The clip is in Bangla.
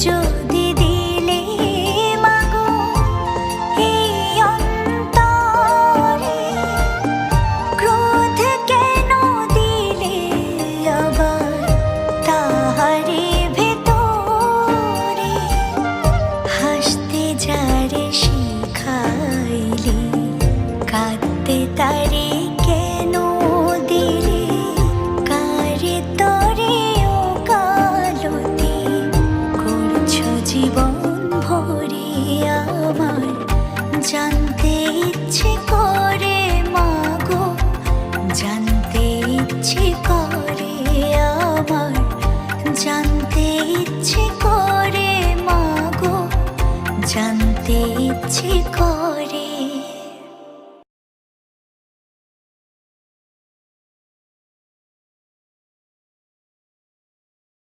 যদি দিলে মাগো এই অন্তরে, ক্রোধ কেন দিলে আবার তাহারে ভেতরে? হাসতে যারে শিখাইলে, কাঁদতে তারে কেন দিলে? কারে তরে ও কালতি করছো জীবন ভরে আমার? জানতে ইচ্ছে করে মাগো, জানতে ইচ্ছে করে আমার, জানতে ইচ্ছে করে মাগো, জানতে ইচ্ছে করে।